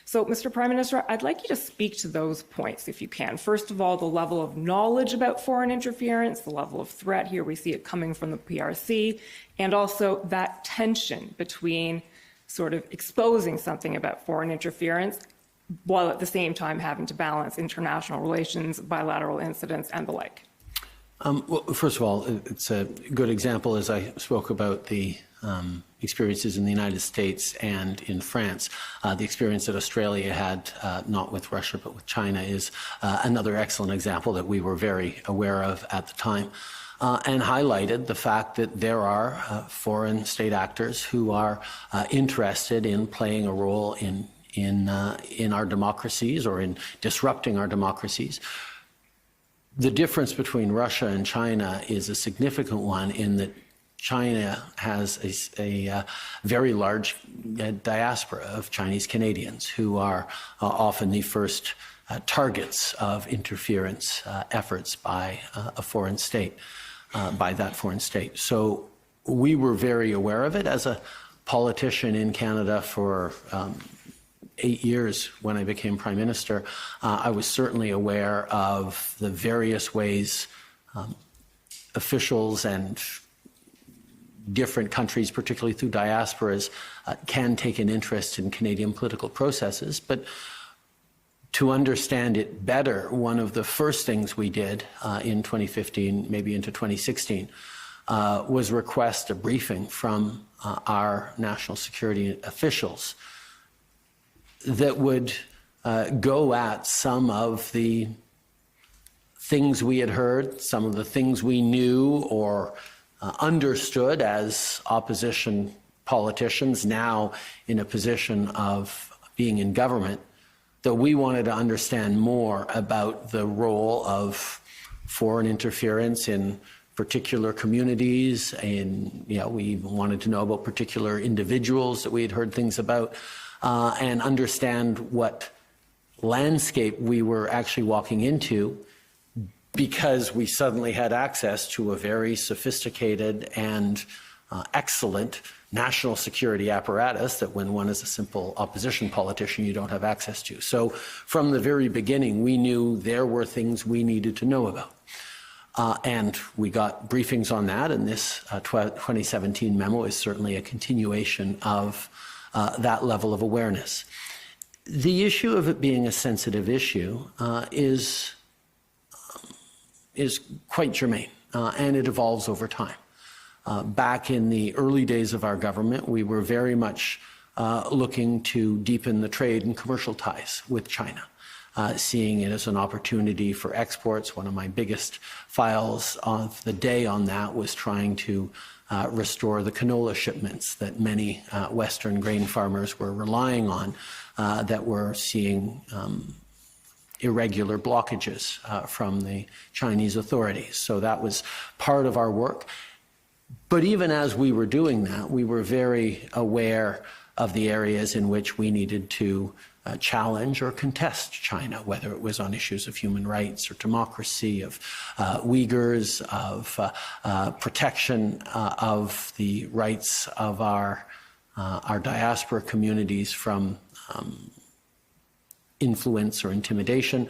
So, Mr. Prime Minister, I'd like you to speak to those points if you can. First of all, the level of knowledge about foreign interference, the level of threat, here we see it coming from the PRC, and also that tension between sort of exposing something about foreign interference while at the same time having to balance international relations, bilateral incidents, and the like. Well, first of all, it's a good example, as I spoke about the experiences in the United States and in France. The experience that Australia had, not with Russia, but with China, is another excellent example that we were very aware of at the time, and highlighted the fact that there are foreign state actors who are interested in playing a role in our democracies or in disrupting our democracies. The difference between Russia and China is a significant one in that China has a very large diaspora of Chinese Canadians who are often the first targets of interference efforts by a foreign state, by that foreign state. So we were very aware of it. As a politician in Canada for 8 years when I became Prime Minister, I was certainly aware of the various ways officials and different countries, particularly through diasporas, can take an interest in Canadian political processes. But to understand it better, one of the first things we did in 2015, maybe into 2016, was request a briefing from our national security officials that would go at some of the things we had heard, some of the things we knew or understood as opposition politicians now in a position of being in government, that we wanted to understand more about the role of foreign interference in particular communities, and we even wanted to know about particular individuals that we had heard things about, and understand what landscape we were actually walking into, because we suddenly had access to a very sophisticated and excellent national security apparatus that when one is a simple opposition politician you don't have access to. So from the very beginning we knew there were things we needed to know about. And we got briefings on that, and this 2017 memo is certainly a continuation of that level of awareness. The issue of it being a sensitive issue is quite germane, and it evolves over time. Back in the early days of our government, we were very much looking to deepen the trade and commercial ties with China, seeing it as an opportunity for exports. One of my biggest files of the day on that was trying to restore the canola shipments that many Western grain farmers were relying on, that were seeing irregular blockages from the Chinese authorities. So that was part of our work. But even as we were doing that, we were very aware of the areas in which we needed to challenge or contest China, whether it was on issues of human rights or democracy, of Uyghurs, of protection of the rights of our diaspora communities from influence or intimidation.